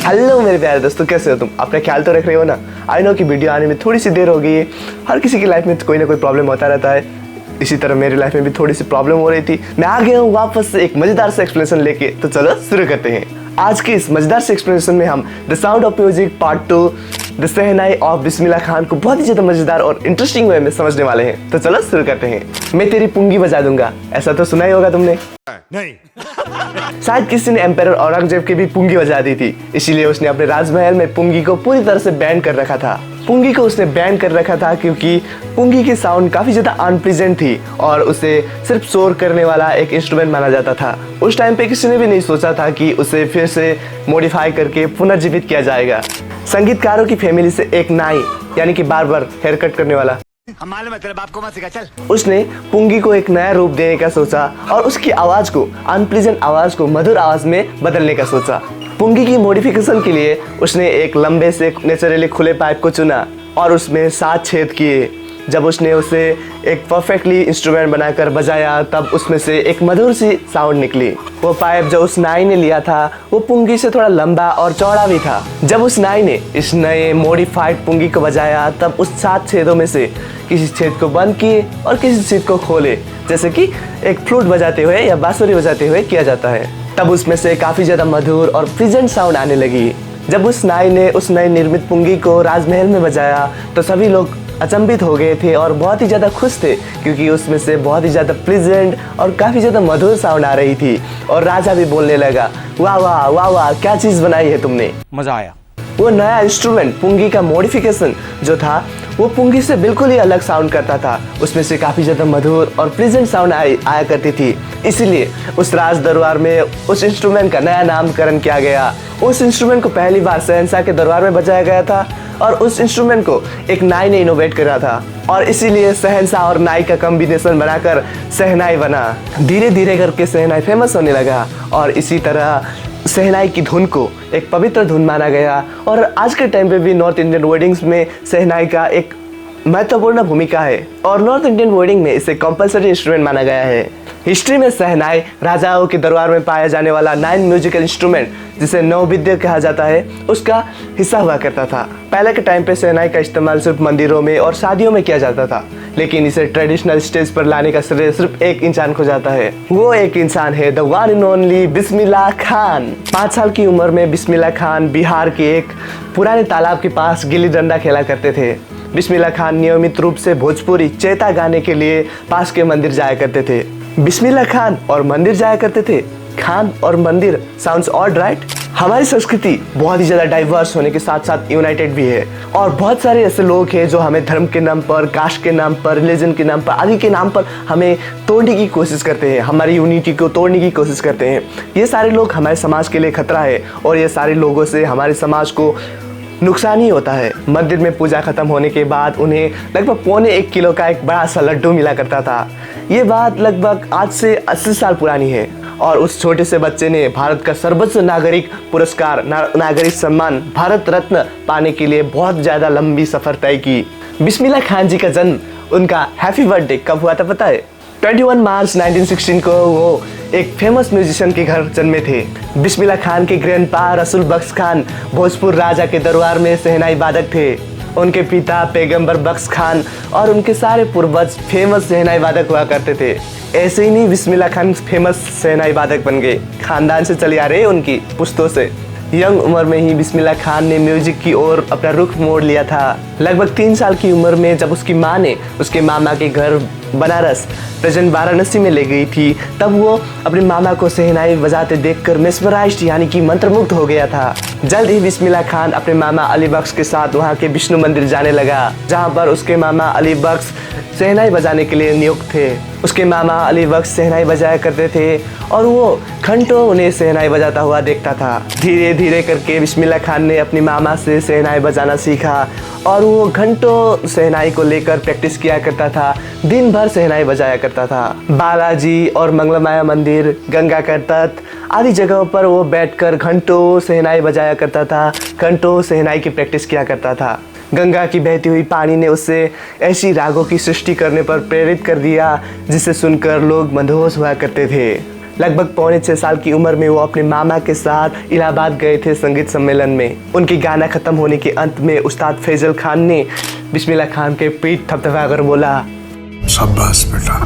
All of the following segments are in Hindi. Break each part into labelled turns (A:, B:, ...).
A: हेलो मेरे प्यारे दोस्तों, कैसे हो तुम? अपना ख्याल तो रख रहे हो ना? आई नो कि वीडियो आने में थोड़ी सी देर हो गई है। हर किसी की लाइफ में कोई ना कोई प्रॉब्लम होता रहता है। इसी तरह मेरी लाइफ में भी थोड़ी सी प्रॉब्लम हो रही थी। मैं आ गया हूँ वापस से एक मजेदार सा एक्सप्लेनेशन लेके। तो चलो शुरू करते हैं। आज के इस मजेदार से एक्सप्लेनेशन में हम the sound of music part 2 the shehnai of Bismillah Khan को बहुत ही ज्यादा मजेदार और इंटरेस्टिंग वे में समझने वाले हैं। तो चलो शुरू करते हैं। मैं तेरी पुंगी बजा दूंगा, ऐसा तो सुना ही होगा तुमने।
B: नहीं।
A: शायद किसी ने एम्पायर औरंगजेब की भी पुंगी बजा दी थी, इसीलिए उसने अपने राजमहल में पुंगी को पूरी तरह से बैन कर रखा था। पुंगी को उसने बैन कर रखा था क्योंकि पुंगी की साउंड काफी ज्यादा अनप्लीजेंट थी और उसे सिर्फ शोर करने वाला एक इंस्ट्रूमेंट माना जाता था। उस टाइम पे किसी ने भी नहीं सोचा था कि उसे फिर से मॉडिफाई करके पुनर्जीवित किया जाएगा। संगीतकारों की फैमिली से एक नाई यानी कि बार्बर, हेयर कट करने वाला,
B: हमारे तेरे बाप को मत सिखा, चल।
A: उसने पुंगी को एक नया रूप देने का सोचा और उसकी आवाज को, अनप्लीजेंट आवाज को मधुर आवाज में बदलने का सोचा। पुंगी की मॉडिफिकेशन के लिए उसने एक लंबे से नेचुरली खुले पाइप को चुना और उसमें 7 छेद किए। जब उसने उसे एक परफेक्टली इंस्ट्रूमेंट बनाकर बजाया तब उसमें से एक मधुर सी साउंड निकली। वो पाइप जो उस नाई ने लिया था वो पुंगी से थोड़ा लंबा और चौड़ा भी था। जब उस नाई ने इस नए मॉडिफाइड पुंगी को बजाया तब उस 7 छेदों में से किसी छेद को बंद किए और किसी छेद को खोले, जैसे कि एक फ्लूट बजाते हुए या बांसुरी बजाते हुए किया जाता है। तब उसमें से काफी ज्यादा मधुर और प्लीजेंट साउंड आने लगी। जब उस नाई ने उस नए निर्मित पुंगी को राजमहल में बजाया तो सभी लोग अचंभित हो गए थे और बहुत ही ज़्यादा खुश थे क्योंकि उसमें से बहुत ही ज़्यादा प्लीजेंट और काफ़ी ज़्यादा मधुर साउंड आ रही थी। और राजा भी बोलने लगा, वाह वाह वाह वाह, क्या चीज़ बनाई है तुमने,
C: मजा आया।
A: वो नया इंस्ट्रूमेंट पुंगी का मॉडिफिकेशन जो था वो पुंगी से बिल्कुल ही अलग साउंड करता था। उसमें से काफ़ी ज़्यादा मधुर और प्लीजेंट साउंड आया करती थी। इसीलिए उस राज दरबार में उस इंस्ट्रूमेंट का नया नामकरण किया गया। उस इंस्ट्रूमेंट को पहली बार शहंशाह के दरबार में बजाया गया था और उस इंस्ट्रूमेंट को एक नाई ने इनोवेट करा था और इसीलिए शहंशाह और नाई का कॉम्बिनेशन बनाकर शहनाई बना। धीरे धीरे करके शहनाई फेमस होने लगा और इसी तरह शहनाई की धुन को एक पवित्र धुन माना गया। और आज के टाइम पे भी नॉर्थ इंडियन वेडिंग्स में शहनाई का एक महत्वपूर्ण भूमिका है और नॉर्थ इंडियन वेडिंग में इसे कंपलसरी इंस्ट्रूमेंट माना गया है। हिस्ट्री में शहनाई राजाओं के दरबार में पाया जाने वाला 9 म्यूजिकल इंस्ट्रूमेंट जिसे नवविद्य कहा जाता है उसका हिस्सा हुआ करता था। पहले के टाइम पे शहनाई का इस्तेमाल सिर्फ मंदिरों में और शादियों में किया जाता था, लेकिन इसे ट्रेडिशनल स्टेज पर लाने का श्रेय सिर्फ एक इंसान को जाता है। वो एक इंसान है the one and only Bismillah Khan. 5 साल की उम्र में बिस्मिल्लाह खान बिहार के एक पुराने तालाब के पास गिल्ली डंडा खेला करते थे। बिस्मिल्लाह खान नियमित रूप से भोजपुरी चैता गाने के लिए पास के मंदिर जाया करते थे। बिस्मिल्लाह खान और मंदिर जाया करते थे। खान और मंदिर साउंड्स ऑड राइट? हमारी संस्कृति बहुत ही ज़्यादा डाइवर्स होने के साथ साथ यूनाइटेड भी है और बहुत सारे ऐसे लोग हैं जो हमें धर्म के नाम पर, कास्ट के नाम पर, रिलीजन के नाम पर, आदि के नाम पर हमें तोड़ने की कोशिश करते हैं, हमारी यूनिटी को तोड़ने की कोशिश करते हैं। ये सारे लोग हमारे समाज के लिए खतरा है और ये सारे लोगों से हमारे समाज को नुकसान ही होता है। मंदिर में पूजा खत्म होने के बाद उन्हें लगभग 1.25 किलो का एक बड़ा सा लड्डू मिला करता था। ये बात लगभग आज से 80 साल पुरानी है और उस छोटे से बच्चे ने भारत का सर्वोच्च नागरिक पुरस्कार, नागरिक सम्मान भारत रत्न पाने के लिए बहुत ज़्यादा लंबी सफ़र तय की। बिस्मिल्लाह खान जी का जन्म, उनका हैप्पी बर्थडे कब हुआ था पता है? 21 मार्च 1916 को वो एक फेमस म्यूजिशियन के घर जन्मे थे। बिस्मिल्लाह खान के ग्रैंडपा रसूल बख्श खान भोजपुर राजा के दरबार में शहनाई वादक थे। उनके पिता पैगंबर बख्श खान और उनके सारे पूर्वज फेमस शहनाई वादक हुआ करते थे। ऐसे ही नहीं बिस्मिल्लाह खान फेमस शहनाई वादक बन गए, खानदान से चली आ रही है उनकी पुश्तों से। यंग उम्र में ही बिस्मिल्लाह खान ने म्यूजिक की ओर अपना रुख मोड़ लिया था। लगभग 3 साल की उम्र में जब उसकी माँ ने उसके मामा के घर बनारस प्रेजेंट वाराणसी में ले गई थी तब वो अपने मामा को शहनाई बजाते देखकर मेस्मराइज्ड यानी कि मंत्रमुग्ध हो गया था। जल्द ही बिस्मिल्लाह खान अपने मामा अली बख्श के साथ वहाँ के विष्णु मंदिर जाने लगा जहाँ पर उसके मामा अली बख्श शहनाई बजाने के लिए नियुक्त थे। उसके मामा अली बख्श शहनाई बजाया करते थे और वो घंटों उन्हें शहनाई बजाता हुआ देखता था। धीरे धीरे करके बिस्मिल्लाह खान ने अपनी मामा से शहनाई बजाना सीखा और वो घंटों शहनाई को लेकर प्रैक्टिस किया करता था। दिन भर शहनाई बजाया करता था। बालाजी और मंगलमाया मंदिर, गंगा का तट आदि जगहों पर वो बैठकर घंटों शहनाई बजाया करता था, घंटों शहनाई की प्रैक्टिस किया करता था। गंगा की बहती हुई पानी ने उसे ऐसी रागों की सृष्टि करने पर प्रेरित कर दिया जिसे सुनकर लोग मदहोश हुआ करते थे। लगभग पौने 6 साल की उम्र में वो अपने मामा के साथ इलाहाबाद गए थे संगीत सम्मेलन में। उनकी गाना खत्म होने के अंत में उस्ताद फैजल खान ने बिस्मिल्लाह खान के पीठ थपथपाकर बोला,
C: शाबाश बेटा।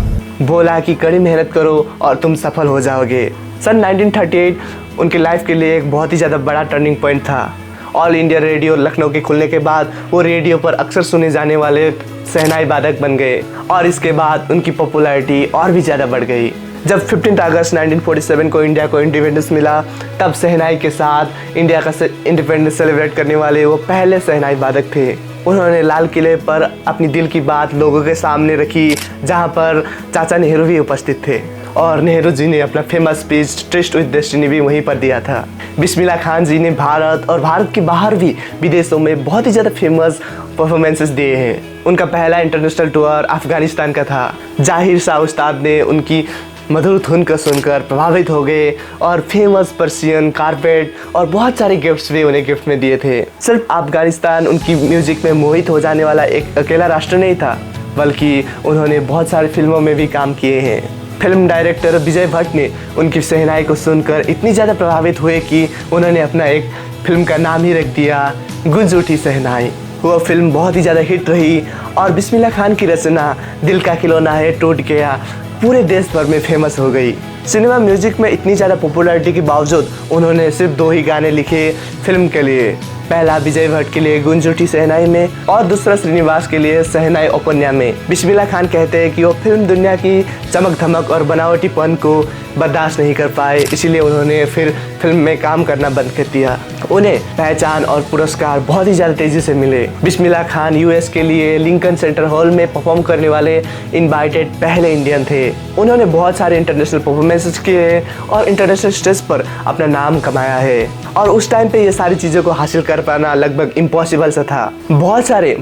A: बोला कि कड़ी मेहनत करो और तुम सफल हो जाओगे। सन 1938 उनकी लाइफ के लिए एक बहुत ही ज़्यादा बड़ा टर्निंग पॉइंट था। ऑल इंडिया रेडियो लखनऊ के खुलने के बाद वो रेडियो पर अक्सर सुने जाने वाले शहनाई वादक बन गए और इसके बाद उनकी पॉपुलैरिटी और भी ज़्यादा बढ़ गई। जब 15 अगस्त 1947 को इंडिया को इंडिपेंडेंस मिला, तब शहनाई के साथ इंडिया का इंडिपेंडेंस सेलिब्रेट करने वाले वो पहले शहनाई वादक थे। उन्होंने लाल किले पर अपनी दिल की बात लोगों के सामने रखी, जहां पर चाचा नेहरू भी उपस्थित थे और नेहरू जी ने अपना famous speech tourist with destiny भी वहीं पर दिया था। बिस्मिल्लाह खान जी ने भारत और भारत के बाहर भी विदेशों में बहुत ही ज़्यादा फेमस परफॉर्मेंसेस दिए हैं। उनका पहला इंटरनेशनल टूर अफगानिस्तान का था। जाहिर शाह उस्ताद ने उनकी मधुर धुन को सुनकर प्रभावित हो गए और फेमस पर्शियन कारपेट और बहुत सारे गिफ्ट्स भी उन्हें गिफ्ट में दिए थे। सिर्फ अफगानिस्तान उनकी म्यूजिक में मोहित हो जाने वाला एक अकेला राष्ट्र नहीं था, बल्कि उन्होंने बहुत सारी फिल्मों में भी काम किए हैं। फिल्म डायरेक्टर विजय भट्ट ने उनकी शहनाई को सुनकर इतनी ज़्यादा प्रभावित हुए कि उन्होंने अपना एक फिल्म का नाम ही रख दिया गूंज उठी शहनाई। वो फिल्म बहुत ही ज़्यादा हिट रही और बिस्मिल्लाह खान की रचना दिल का खिलौना है टूट गया पूरे देश भर में फेमस हो गई। सिनेमा म्यूजिक में इतनी ज़्यादा पॉपुलैरिटी के बावजूद उन्होंने सिर्फ 2 ही गाने लिखे फिल्म के लिए। पहला विजय भट्ट के लिए गूंज उठी शहनाई में और दूसरा श्रीनिवास के लिए शहनाई ओपन्या में। बिस्मिल्लाह खान कहते हैं कि वो फिल्म दुनिया की चमक धमक और बनावटीपन को बर्दाश्त नहीं कर पाए, इसीलिए उन्होंने फिर फिल्म में काम करना बंद कर दिया। उन्हें पहचान और पुरस्कार बहुत ही ज़्यादा तेज़ी से मिले। बिस्मिल्लाह खान यूएस के लिए लिंकन सेंटर हॉल में परफॉर्म करने वाले इनवाइटेड पहले इंडियन थे। उन्होंने बहुत सारे इंटरनेशनल परफॉर्मेंसेस किए और इंटरनेशनल स्टेज पर अपना नाम कमाया है और उस टाइम पे ये सारी चीज़ों को हासिल कर पाना लगभग इम्पॉसिबल सा था। बहुत सारे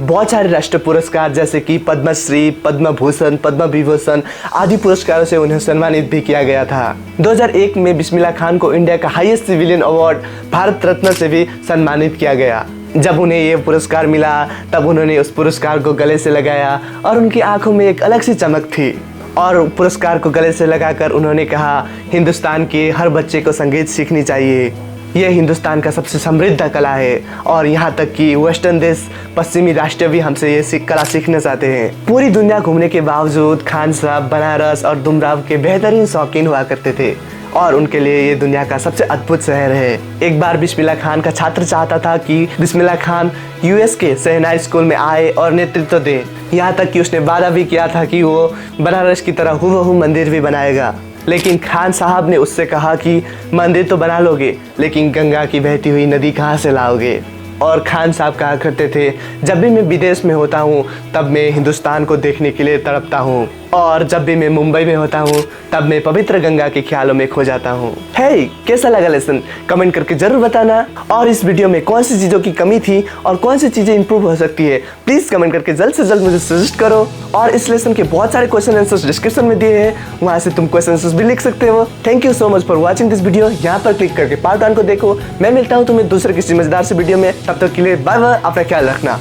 A: राष्ट्रीय पुरस्कार जैसे कि पद्मश्री, पद्म भूषण, पद्म विभूषण आदि पुरस्कारों से उन्हें सम्मानित भी किया गया था। 2001 में बिस्मिल्लाह खान को इंडिया का highest civilian award Bharat Ratna से भी सम्मानित किया गया। जब उन्हें ये पुरस्कार मिला तब उन्होंने उस पुरस्कार को गले से लगाया और उनकी आंखों में एक अलग सी चमक थी और पुरस्कार को गले से लगाकर उन्होंने कहा, हिंदुस्तान के हर बच्चे को संगीत सीखनी चाहिए। यह हिंदुस्तान का सबसे समृद्ध कला है और यहाँ तक कि वेस्टर्न देश, पश्चिमी राष्ट्र भी हमसे ये कला सीखना चाहते हैं। पूरी दुनिया घूमने के बावजूद खान साहब बनारस और दुमराव के बेहतरीन शौकीन हुआ करते थे और उनके लिए ये दुनिया का सबसे अद्भुत शहर है। एक बार बिस्मिल्लाह खान का छात्र चाहता था कि बिस्मिल्लाह खान यूएस के शहनाई स्कूल में आए और नेतृत्व दे। यहाँ तक कि उसने वादा भी किया था कि वो बनारस की तरह हूबहू मंदिर भी बनाएगा। लेकिन खान साहब ने उससे कहा कि मंदिर तो बना लोगे, लेकिन गंगा की बहती हुई नदी कहाँ से लाओगे। और खान साहब कहा करते थे, जब भी मैं विदेश में होता हूँ तब मैं हिंदुस्तान को देखने के लिए तड़पता हूँ और जब भी मैं मुंबई में होता हूँ तब मैं पवित्र गंगा के ख्यालों में खो जाता हूँ। हे, कैसा लगा लेसन? कमेंट करके जरूर बताना। और इस वीडियो में कौन सी चीज़ों की कमी थी और कौन सी चीज़ें इंप्रूव हो सकती है, प्लीज़ कमेंट करके जल्द से जल्द मुझे सजेस्ट करो। और इस लेसन के बहुत सारे क्वेश्चन आंसर्स डिस्क्रिप्शन में दिए हैं, वहाँ से तुम क्वेश्चन आंसर्स भी लिख सकते हो। Thank you so much for watching this video. यहाँ पर क्लिक करके पार्ट 1 को देखो। मैं मिलता हूँ तुम्हें दूसरे किसी मजेदार से वीडियो में, तब तक के लिए बाय बाय, अपना ख्याल रखना।